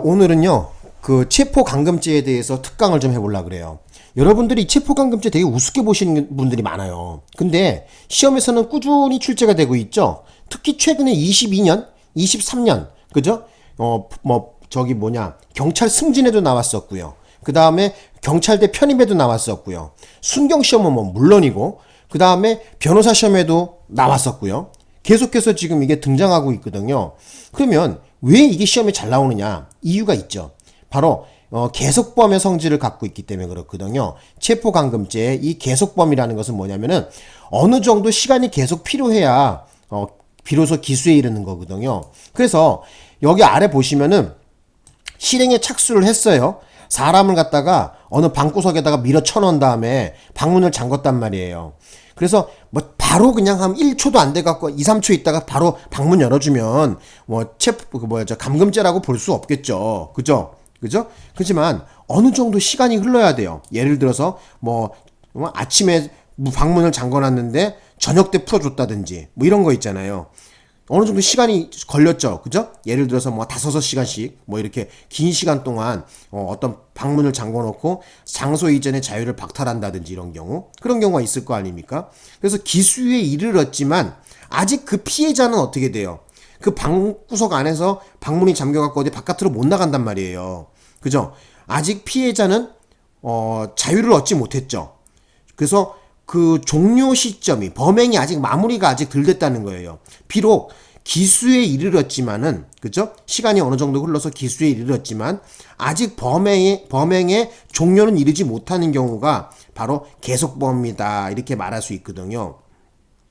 오늘은요, 그 체포감금죄에 대해서 특강을 좀 해보려고 그래요. 여러분들이 체포감금죄 되게 우습게 보시는 분들이 많아요. 근데 시험에서는 꾸준히 출제가 되고 있죠. 특히 최근에 22년, 23년, 그죠? 경찰 승진에도 나왔었고요. 그 다음에 경찰대 편입에도 나왔었고요. 순경시험은 물론이고, 그 다음에 변호사 시험에도 나왔었고요. 계속해서 지금 이게 등장하고 있거든요. 그러면 왜 이게 시험에 잘 나오느냐? 이유가 있죠. 바로 계속범의 성질을 갖고 있기 때문에 그렇거든요. 체포감금죄의 이 계속범이라는 것은 뭐냐면은 어느 정도 시간이 계속 필요해야 비로소 기수에 이르는 거거든요. 그래서 여기 아래 보시면은 실행에 착수를 했어요. 사람을 갖다가 어느 방구석에다가 밀어 쳐넣은 다음에 방문을 잠궜단 말이에요. 그래서 바로 그냥 한 1초도 안 돼갖고 2, 3초 있다가 바로 방문 열어주면 감금죄라고 볼 수 없겠죠. 그죠? 그렇지만 어느 정도 시간이 흘러야 돼요. 예를 들어서 아침에 방문을 잠궈놨는데 저녁 때 풀어줬다든지 이런 거 있잖아요. 어느 정도 시간이 걸렸죠. 그죠? 예를 들어서 5, 6시간씩 이렇게 긴 시간 동안 어떤 방문을 잠궈 놓고 장소 이전의 자유를 박탈한다든지 이런 경우. 그런 경우가 있을 거 아닙니까? 그래서 기수에 이르렀지만 아직 그 피해자는 어떻게 돼요? 그 방구석 안에서 방문이 잠겨갖고 어디 바깥으로 못 나간단 말이에요. 그죠? 아직 피해자는 자유를 얻지 못했죠. 그래서 그 종료 시점이 범행이 아직 마무리가 아직 덜 됐다는 거예요. 비록 기수에 이르렀지만은 그죠? 시간이 어느 정도 흘러서 기수에 이르렀지만 아직 범행의 종료는 이르지 못하는 경우가 바로 계속범이다 이렇게 말할 수 있거든요.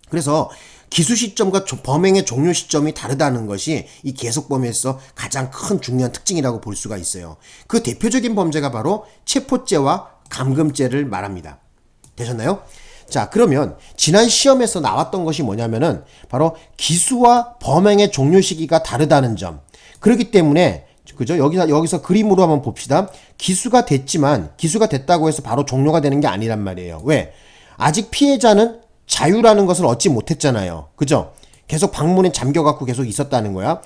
그래서 기수 시점과 범행의 종료 시점이 다르다는 것이 이 계속범에서 가장 큰 중요한 특징이라고 볼 수가 있어요. 그 대표적인 범죄가 바로 체포죄와 감금죄를 말합니다. 되셨나요? 자, 그러면 지난 시험에서 나왔던 것이 뭐냐면은 바로 기수와 범행의 종료 시기가 다르다는 점. 그렇기 때문에 그죠? 여기서 그림으로 한번 봅시다. 기수가 됐다고 해서 바로 종료가 되는 게 아니란 말이에요. 왜? 아직 피해자는 자유라는 것을 얻지 못했잖아요. 그죠? 계속 방문에 잠겨갖고 계속 있었다는 거야.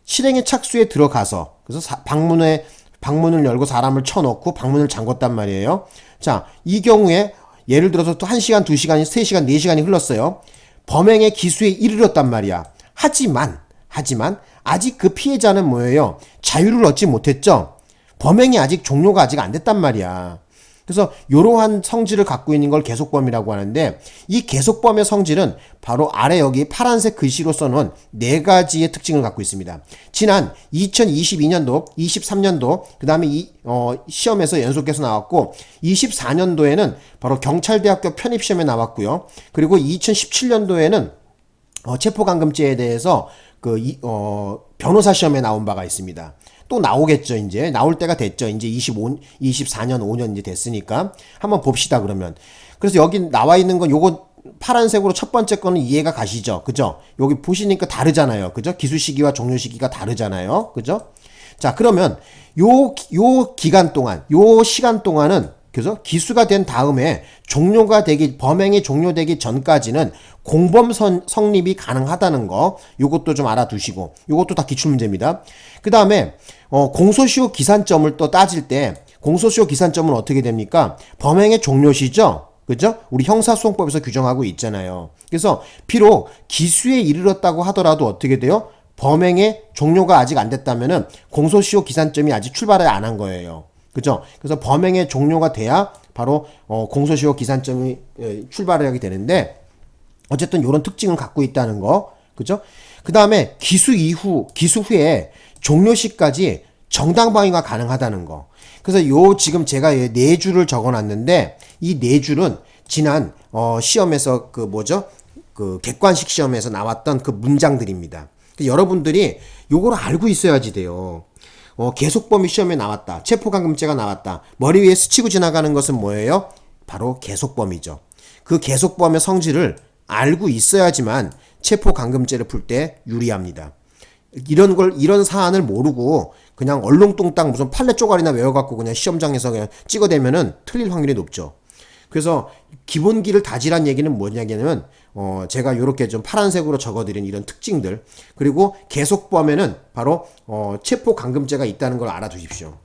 실행의 착수에 들어가서 그래서 방문을 열고 사람을 쳐넣고 방문을 잠궜단 말이에요. 자, 이 경우에 예를 들어서 또 1시간, 2시간, 3시간, 4시간이 흘렀어요. 범행의 기수에 이르렀단 말이야. 하지만 아직 그 피해자는 뭐예요? 자유를 얻지 못했죠? 범행이 아직 종료가 아직 안 됐단 말이야. 그래서 이러한 성질을 갖고 있는 걸 계속범이라고 하는데 이 계속범의 성질은 바로 아래 여기 파란색 글씨로 써놓은 4가지의 특징을 갖고 있습니다. 지난 2022년도, 23년도, 그 다음에 시험에서 연속해서 나왔고 24년도에는 바로 경찰대학교 편입시험에 나왔고요. 그리고 2017년도에는 체포감금죄에 대해서 변호사 시험에 나온 바가 있습니다. 또 나오겠죠, 이제. 나올 때가 됐죠. 이제 24년, 5년 이제 됐으니까. 한번 봅시다, 그러면. 그래서 여기 나와 있는 건 요거 파란색으로 첫 번째 거는 이해가 가시죠? 그죠? 여기 보시니까 다르잖아요. 그죠? 기수 시기와 종료 시기가 다르잖아요. 그죠? 자, 그러면 요 기간 동안, 요 시간 동안은 그래서 기수가 된 다음에 범행이 종료되기 전까지는 공범 성립이 가능하다는 거, 요것도 좀 알아두시고, 요것도 다 기출문제입니다. 그 다음에, 공소시효 기산점을 또 따질 때, 공소시효 기산점은 어떻게 됩니까? 범행의 종료시죠? 그죠? 우리 형사소송법에서 규정하고 있잖아요. 그래서, 비록 기수에 이르렀다고 하더라도 어떻게 돼요? 범행의 종료가 아직 안 됐다면은, 공소시효 기산점이 아직 출발을 안 한 거예요. 그죠? 그래서 범행의 종료가 돼야 바로 공소시효 기산점이 출발을 하게 되는데 어쨌든 이런 특징을 갖고 있다는 거. 그죠? 그 다음에 기수 후에 종료시까지 정당방위가 가능하다는 거. 그래서 지금 제가 4줄을 적어놨는데 이 4줄은 지난 시험에서 그 객관식 시험에서 나왔던 그 문장들입니다. 여러분들이 요거를 알고 있어야지 돼요. 계속범위 시험에 나왔다. 체포감금죄가 나왔다. 머리 위에 스치고 지나가는 것은 뭐예요? 바로 계속범이죠. 그 계속범의 성질을 알고 있어야지만 체포감금죄를 풀 때 유리합니다. 이런 사안을 모르고 그냥 얼렁뚱땅 무슨 판례 쪼가리나 외워갖고 그냥 시험장에서 그냥 찍어대면은 틀릴 확률이 높죠. 그래서 기본기를 다지란 얘기는 뭐냐면 제가 이렇게 좀 파란색으로 적어드린 이런 특징들, 그리고 계속범에는 바로 체포감금죄가 있다는 걸 알아두십시오.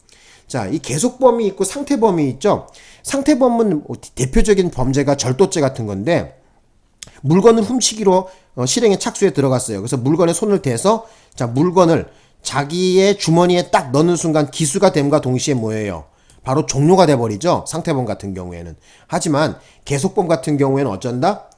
자, 이 계속범이 있고 상태범이 있죠. 상태범은 대표적인 범죄가 절도죄 같은 건데, 물건을 훔치기로 실행에 착수에 들어갔어요. 그래서 물건에 손을 대서 자, 물건을 자기의 주머니에 딱 넣는 순간 기수가 됨과 동시에 뭐예요? 바로 종료가 돼버리죠. 상태범 같은 경우에는. 하지만 계속범 같은 경우에는 어쩐다?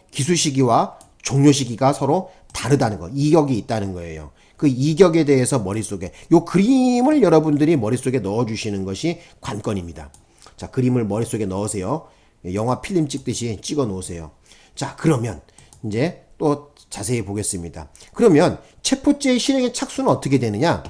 기수 시기와 종료 시기가 서로 다르다는 거, 이격이 있다는 거예요. 그 이격에 대해서 머릿속에 요 그림을 여러분들이 머릿속에 넣어주시는 것이 관건입니다. 자, 그림을 머릿속에 넣으세요. 영화 필름 찍듯이 찍어 놓으세요. 자, 그러면 이제 또 자세히 보겠습니다. 그러면 체포죄의 실행의 착수는 어떻게 되느냐?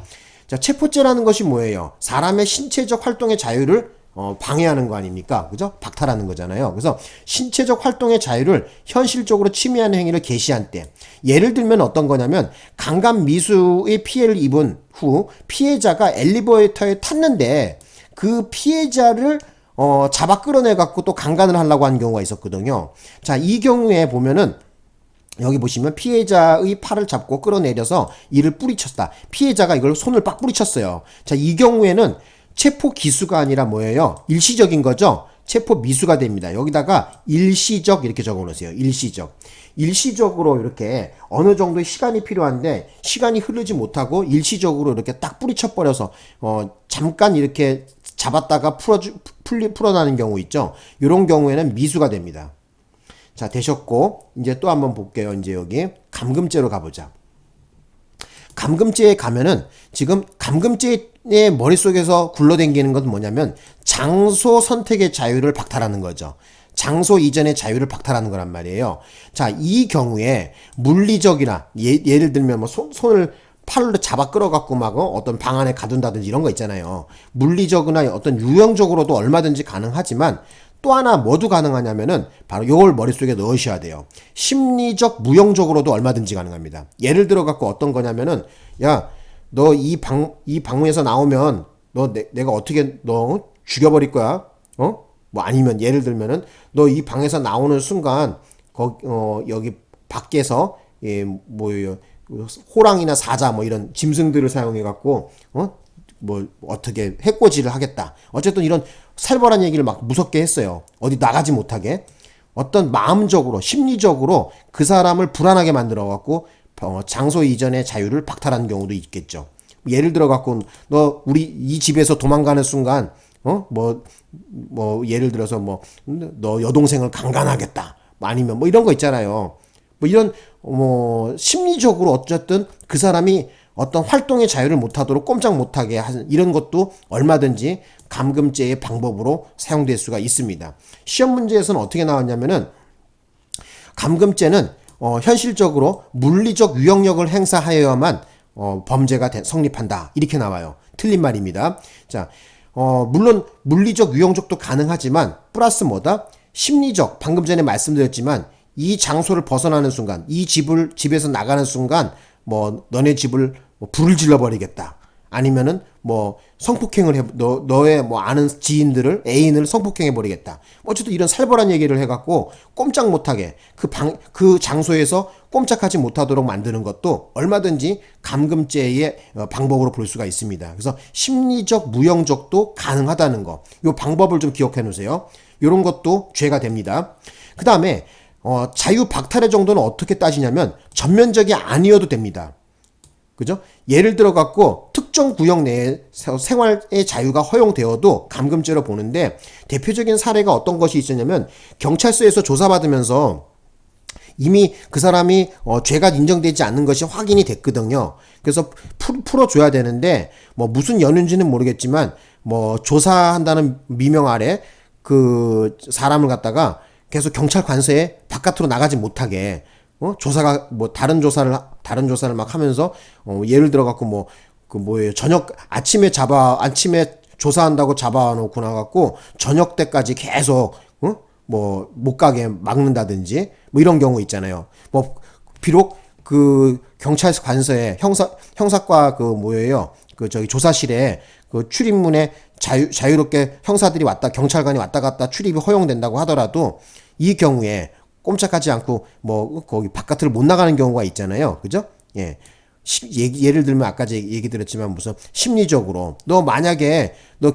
자, 체포죄라는 것이 뭐예요? 사람의 신체적 활동의 자유를 방해하는 거 아닙니까? 그죠? 박탈하는 거잖아요. 그래서 신체적 활동의 자유를 현실적으로 침해하는 행위를 개시한 때, 예를 들면 어떤 거냐면 강간 미수의 피해를 입은 후 피해자가 엘리베이터에 탔는데 그 피해자를 잡아 끌어내 갖고 또 강간을 하려고 하는 경우가 있었거든요. 자, 이 경우에 보면은 여기 보시면 피해자의 팔을 잡고 끌어내려서 이를 뿌리쳤다. 피해자가 이걸 손을 빡 뿌리쳤어요. 자, 이 경우에는 체포 기수가 아니라 뭐예요? 일시적인 거죠? 체포 미수가 됩니다. 여기다가 일시적 이렇게 적어 놓으세요. 일시적. 일시적으로 이렇게 어느 정도의 시간이 필요한데 시간이 흐르지 못하고 일시적으로 이렇게 딱 뿌리쳐 버려서 잠깐 이렇게 잡았다가 풀어나는 경우 있죠. 이런 경우에는 미수가 됩니다. 자, 되셨고 이제 또 한번 볼게요. 이제 여기 감금죄로 가보자. 감금죄에 가면은 지금 감금죄의 머릿속에서 굴러댕기는 것은 뭐냐면 장소 선택의 자유를 박탈하는 거죠. 장소 이전의 자유를 박탈하는 거란 말이에요. 자, 이 경우에 물리적이나 예를 들면 뭐 손을 팔로 잡아 끌어갖고 막 어떤 방 안에 가둔다든지 이런 거 있잖아요. 물리적이나 어떤 유형적으로도 얼마든지 가능하지만 또 하나 뭐도 가능하냐면은 바로 요걸 머릿속에 넣으셔야 돼요. 심리적, 무형적으로도 얼마든지 가능합니다. 예를 들어 갖고 어떤 거냐면은 야, 너 이 방문에서 나오면 내가 어떻게 너 죽여버릴 거야? 뭐 아니면 예를 들면은 너 이 방에서 나오는 순간 여기 밖에서 뭐예요? 호랑이나 사자 뭐 이런 짐승들을 사용해 갖고 뭐 어떻게 해코지를 하겠다. 어쨌든 이런 살벌한 얘기를 막 무섭게 했어요. 어디 나가지 못하게. 어떤 마음적으로 심리적으로 그 사람을 불안하게 만들어 갖고 장소 이전의 자유를 박탈하는 경우도 있겠죠. 예를 들어 갖고 너 우리 이 집에서 도망가는 순간 뭐 예를 들어서 뭐 너 여동생을 강간하겠다. 아니면 뭐 이런 거 있잖아요. 뭐 이런 심리적으로 어쨌든 그 사람이 어떤 활동의 자유를 못하도록 꼼짝 못하게 하는 이런 것도 얼마든지 감금죄의 방법으로 사용될 수가 있습니다. 시험 문제에서는 어떻게 나왔냐면은 감금죄는 현실적으로 물리적 유형력을 행사하여야만 범죄가 성립한다 이렇게 나와요. 틀린 말입니다. 자, 물론 물리적 유형적도 가능하지만 플러스 뭐다? 심리적, 방금 전에 말씀드렸지만 이 장소를 벗어나는 순간, 이 집에서 나가는 순간 뭐 너네 집을 불을 질러버리겠다. 아니면은 뭐 성폭행을 너의 뭐 아는 지인들을 애인을 성폭행해버리겠다. 어쨌든 이런 살벌한 얘기를 해갖고 꼼짝 못하게 그 장소에서 꼼짝하지 못하도록 만드는 것도 얼마든지 감금죄의 방법으로 볼 수가 있습니다. 그래서 심리적, 무형적도 가능하다는 거. 요 방법을 좀 기억해 놓으세요. 요런 것도 죄가 됩니다. 그 다음에 자유 박탈의 정도는 어떻게 따지냐면 전면적이 아니어도 됩니다. 그죠? 예를 들어 갖고 특정 구역 내에 생활의 자유가 허용되어도 감금죄로 보는데 대표적인 사례가 어떤 것이 있었냐면 경찰서에서 조사받으면서 이미 그 사람이 죄가 인정되지 않는 것이 확인이 됐거든요. 그래서 풀어줘야 되는데 뭐 무슨 연유인지는 모르겠지만 뭐 조사한다는 미명 아래 그 사람을 갖다가 계속 경찰 관서에 바깥으로 나가지 못하게 조사가 뭐 다른 조사를 막 하면서 예를 들어 갖고 뭐예요 아침에 조사한다고 잡아놓고 나갖고 저녁 때까지 계속 뭐 못 가게 막는다든지 뭐 이런 경우 있잖아요. 뭐 비록 그 경찰 관서에 형사과 그 뭐예요 그 저기 조사실에 그 출입문에 자유롭게 형사들이 왔다 경찰관이 왔다 갔다 출입이 허용된다고 하더라도 이 경우에 꼼짝하지 않고 뭐 거기 바깥을 못 나가는 경우가 있잖아요. 그죠? 예. 예를 들면 아까 제가 얘기 드렸지만 무슨 심리적으로 너 만약에 너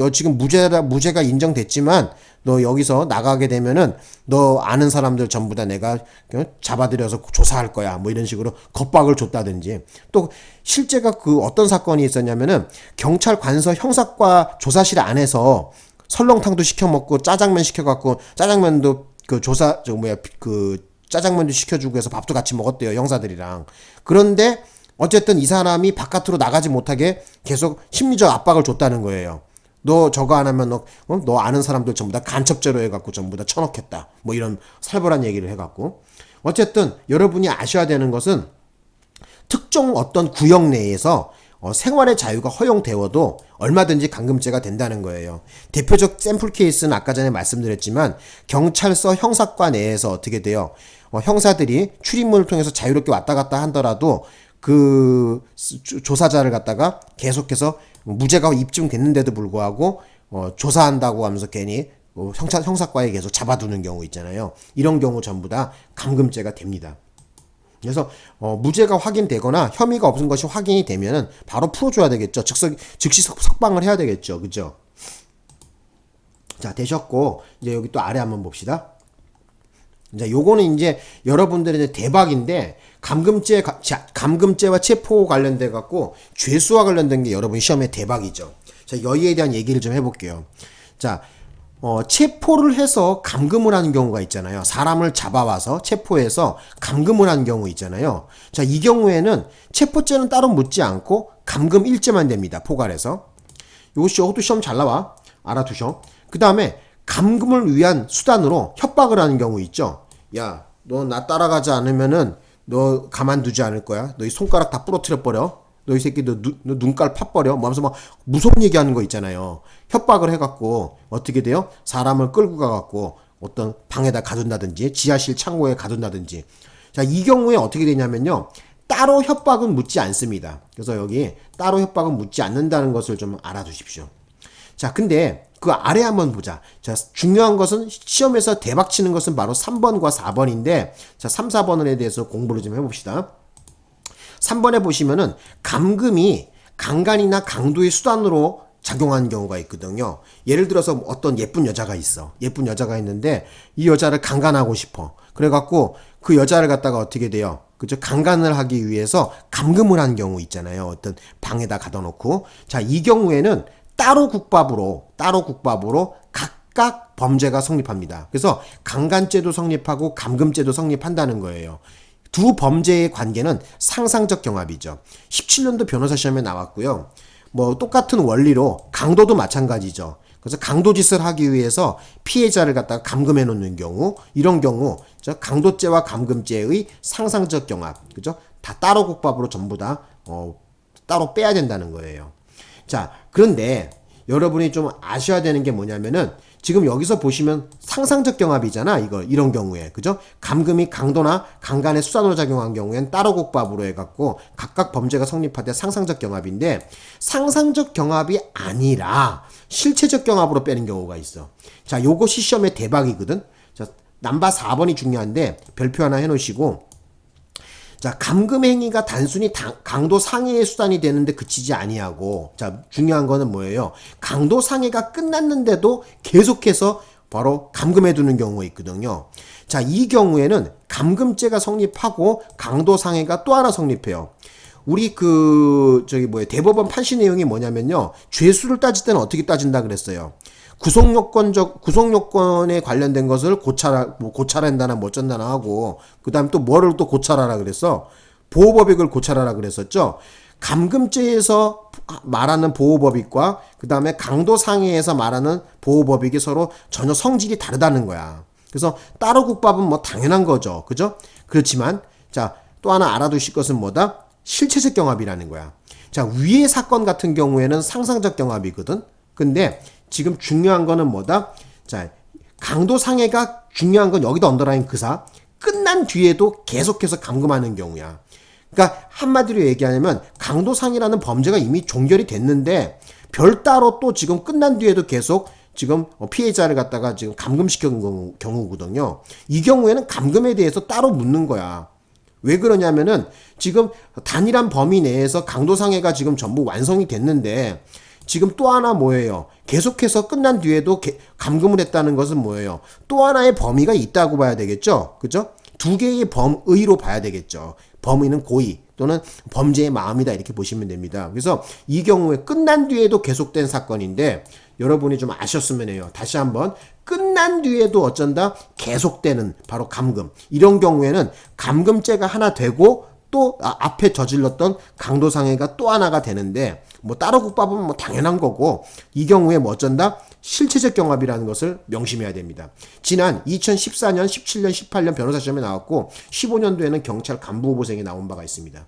지금 무죄가 인정됐지만 너 여기서 나가게 되면은 너 아는 사람들 전부 다 내가 잡아들여서 조사할 거야 뭐 이런 식으로 겁박을 줬다든지 또 실제가 그 어떤 사건이 있었냐면은 경찰 관서 형사과 조사실 안에서 설렁탕도 시켜 먹고 짜장면 시켜 갖고 짜장면도 그 짜장면도 시켜주고 해서 밥도 같이 먹었대요, 형사들이랑. 그런데 어쨌든 이 사람이 바깥으로 나가지 못하게 계속 심리적 압박을 줬다는 거예요. 너 저거 안 하면 너 아는 사람들 전부 다 간첩죄로 해갖고 전부 다 쳐넣겠다. 뭐 이런 살벌한 얘기를 해갖고. 어쨌든 여러분이 아셔야 되는 것은 특정 어떤 구역 내에서 생활의 자유가 허용되어도 얼마든지 감금죄가 된다는 거예요. 대표적 샘플 케이스는 아까 전에 말씀드렸지만 경찰서 형사과 내에서 어떻게 돼요? 형사들이 출입문을 통해서 자유롭게 왔다 갔다 하더라도 그 조사자를 갖다가 계속해서 무죄가 입증됐는데도 불구하고 조사한다고 하면서 괜히 형사과에 계속 잡아두는 경우 있잖아요. 이런 경우 전부 다 감금죄가 됩니다. 그래서 무죄가 확인되거나 혐의가 없은 것이 확인이 되면은 바로 풀어줘야 되겠죠. 즉시 석방을 해야 되겠죠. 그죠? 자, 되셨고 이제 여기 또 아래 한번 봅시다. 이제 요거는 이제 여러분들의 이제 대박인데 감금죄와 체포 관련돼 갖고 죄수와 관련된 게 여러분 시험에 대박이죠. 자, 여기에 대한 얘기를 좀 해볼게요. 자, 체포를 해서 감금을 하는 경우가 있잖아요. 사람을 잡아와서 체포해서 감금을 하는 경우 있잖아요. 자, 이 경우에는 체포죄는 따로 묻지 않고 감금 일죄만 됩니다. 포괄해서. 요것도 시험 잘 나와. 알아두셔. 그 다음에 감금을 위한 수단으로 협박을 하는 경우 있죠. 야, 너 나 따라가지 않으면은 너 가만두지 않을 거야. 너 이 손가락 다 부러뜨려 버려. 너 이 새끼 너 눈깔 파버려. 뭐 하면서 막 무서운 얘기하는 거 있잖아요. 협박을 해갖고 어떻게 돼요? 사람을 끌고 가갖고 어떤 방에다 가둔다든지 지하실 창고에 가둔다든지. 자, 이 경우에 어떻게 되냐면요. 따로 협박은 묻지 않습니다. 그래서 여기 따로 협박은 묻지 않는다는 것을 좀 알아두십시오. 자, 근데 그 아래 한번 보자. 자, 중요한 것은 시험에서 대박 치는 것은 바로 3번과 4번인데 자, 3, 4번에 대해서 공부를 좀 해봅시다. 3번에 보시면은 감금이 강간이나 강도의 수단으로 작용하는 경우가 있거든요. 예를 들어서 어떤 예쁜 여자가 있어. 예쁜 여자가 있는데 이 여자를 강간하고 싶어. 그래갖고 그 여자를 갖다가 어떻게 돼요? 그죠? 강간을 하기 위해서 감금을 한 경우 있잖아요. 어떤 방에다 가둬놓고. 자, 이 경우에는 따로 국밥으로 각각 범죄가 성립합니다. 그래서 강간죄도 성립하고 감금죄도 성립한다는 거예요. 두 범죄의 관계는 상상적 경합이죠. 17년도 변호사 시험에 나왔고요. 뭐 똑같은 원리로 강도도 마찬가지죠. 그래서 강도짓을 하기 위해서 피해자를 갖다가 감금해 놓는 경우, 이런 경우 강도죄와 감금죄의 상상적 경합, 그죠? 다 따로 국밥으로 전부 다 따로 빼야 된다는 거예요. 자, 그런데 여러분이 좀 아셔야 되는 게 뭐냐면은 지금 여기서 보시면 상상적 경합이잖아. 이런 경우에. 그죠? 감금이 강도나 강간의 수단으로 작용한 경우엔 따로 국밥으로 해갖고 각각 범죄가 성립할 때 상상적 경합인데 상상적 경합이 아니라 실체적 경합으로 빼는 경우가 있어. 자, 요것이 시험의 대박이거든. 자, 넘버 4번이 중요한데 별표 하나 해놓으시고 자, 감금 행위가 단순히 강도 상해의 수단이 되는데 그치지 아니하고 자, 중요한 거는 뭐예요? 강도 상해가 끝났는데도 계속해서 바로 감금해 두는 경우가 있거든요. 자, 이 경우에는 감금죄가 성립하고 강도 상해가 또 하나 성립해요. 우리 대법원 판시 내용이 뭐냐면요. 죄수를 따질 때는 어떻게 따진다 그랬어요? 구속요건에 관련된 것을 고찰한다나 뭐 어쩐다나 하고, 그 다음 또 뭐를 또 고찰하라 그랬어? 보호법익을 고찰하라 그랬었죠? 감금죄에서 말하는 보호법익과 그 다음에 강도상해에서 말하는 보호법익이 서로 전혀 성질이 다르다는 거야. 그래서 따로 국밥은 뭐 당연한 거죠. 그죠? 그렇지만, 자, 또 하나 알아두실 것은 뭐다? 실체적 경합이라는 거야. 자, 위의 사건 같은 경우에는 상상적 경합이거든? 근데 지금 중요한 거는 뭐다? 자, 강도 상해가 중요한 건 여기다 언더라인 그사. 끝난 뒤에도 계속해서 감금하는 경우야. 그러니까 한마디로 얘기하면 강도상이라는 범죄가 이미 종결이 됐는데 별따로 또 지금 끝난 뒤에도 계속 지금 피해자를 갖다가 지금 감금시킨 경우거든요. 이 경우에는 감금에 대해서 따로 묻는 거야. 왜 그러냐면은 지금 단일한 범위 내에서 강도상해가 지금 전부 완성이 됐는데 지금 또 하나 뭐예요? 계속해서 끝난 뒤에도 감금을 했다는 것은 뭐예요? 또 하나의 범위가 있다고 봐야 되겠죠? 그죠? 두 개의 범의로 봐야 되겠죠. 범의는 고의 또는 범죄의 마음이다 이렇게 보시면 됩니다. 그래서 이 경우에 끝난 뒤에도 계속된 사건인데 여러분이 좀 아셨으면 해요. 다시 한번 끝난 뒤에도 어쩐다 계속되는 바로 감금. 이런 경우에는 감금죄가 하나 되고 또 앞에 저질렀던 강도상해가 또 하나가 되는데 뭐 따로 국밥은 뭐 당연한 거고 이 경우에 뭐 어쩐다 실체적 경합이라는 것을 명심해야 됩니다. 지난 2014년, 17년, 18년 변호사 시험에 나왔고 15년도에는 경찰 간부 후보생에 나온 바가 있습니다.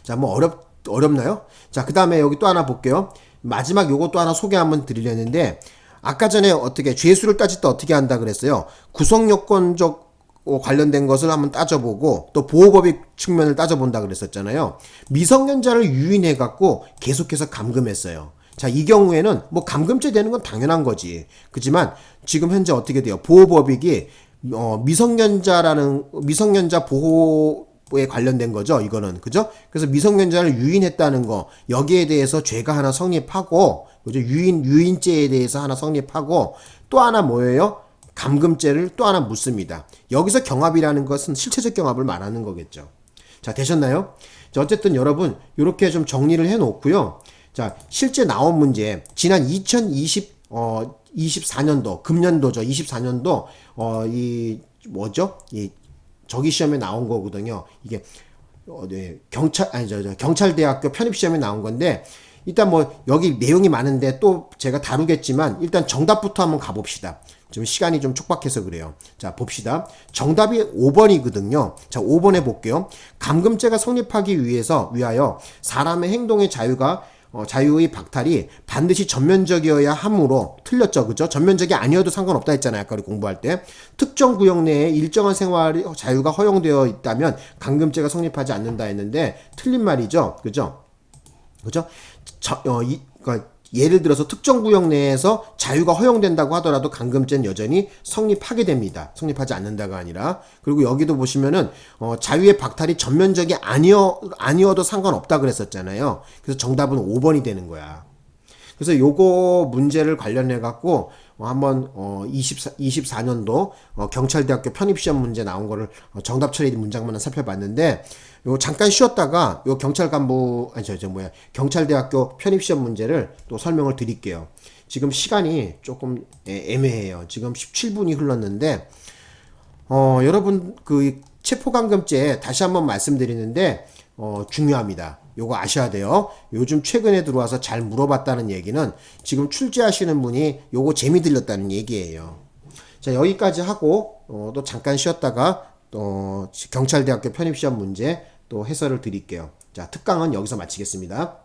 자, 뭐 어렵나요? 자, 그 다음에 여기 또 하나 볼게요. 마지막 요거 또 하나 소개 한번 드리려는데 아까 전에 어떻게 죄수를 따질 때 어떻게 한다 그랬어요. 구성요건적 관련된 것을 한번 따져보고 또 보호법익 측면을 따져본다 그랬었잖아요. 미성년자를 유인해 갖고 계속해서 감금했어요. 자, 이 경우에는 뭐 감금죄 되는 건 당연한 거지. 그렇지만 지금 현재 어떻게 돼요? 보호법익이 미성년자 보호에 관련된 거죠. 이거는 그죠? 그래서 미성년자를 유인했다는 거 여기에 대해서 죄가 하나 성립하고 그죠? 유인죄에 대해서 하나 성립하고 또 하나 뭐예요? 감금죄를 또 하나 묻습니다. 여기서 경합이라는 것은 실체적 경합을 말하는 거겠죠. 자, 되셨나요? 자, 어쨌든 여러분 이렇게 좀 정리를 해 놓고요. 자, 실제 나온 문제 지난 24년도 금년도죠. 24년도 이 뭐죠? 이 저기 시험에 나온 거거든요. 이게 네, 경찰대학교 편입시험에 나온 건데 일단 뭐 여기 내용이 많은데 또 제가 다루겠지만 일단 정답부터 한번 가봅시다. 지금 시간이 좀 촉박해서 그래요. 자, 봅시다. 정답이 5번이거든요. 자, 5번에 볼게요. 감금죄가 성립하기 위하여 사람의 행동의 자유의 박탈이 반드시 전면적이어야 하므로 틀렸죠. 그죠? 전면적이 아니어도 상관없다 했잖아요. 아까 우리 공부할 때. 특정 구역 내에 일정한 생활 자유가 허용되어 있다면 감금죄가 성립하지 않는다 했는데 틀린 말이죠. 그죠? 그죠? 그러니까 예를 들어서 특정 구역 내에서 자유가 허용된다고 하더라도 감금죄는 여전히 성립하게 됩니다. 성립하지 않는다가 아니라. 그리고 여기도 보시면은 자유의 박탈이 전면적이 아니어도 상관없다 그랬었잖아요. 그래서 정답은 5번이 되는 거야. 그래서 요거 문제를 관련해 갖고 한번 24년도 경찰대학교 편입시험 문제 나온 거를 정답 처리 문장만 살펴봤는데 요 잠깐 쉬었다가 요 경찰대학교 편입시험 문제를 또 설명을 드릴게요. 지금 시간이 조금 애매해요. 지금 17분이 흘렀는데 여러분 그 체포감금죄 다시 한번 말씀드리는데 중요합니다. 요거 아셔야 돼요. 요즘 최근에 들어와서 잘 물어봤다는 얘기는 지금 출제하시는 분이 요거 재미 들렸다는 얘기예요. 자, 여기까지 하고 또 잠깐 쉬었다가 또 경찰대학교 편입시험 문제 또 해설을 드릴게요. 자, 특강은 여기서 마치겠습니다.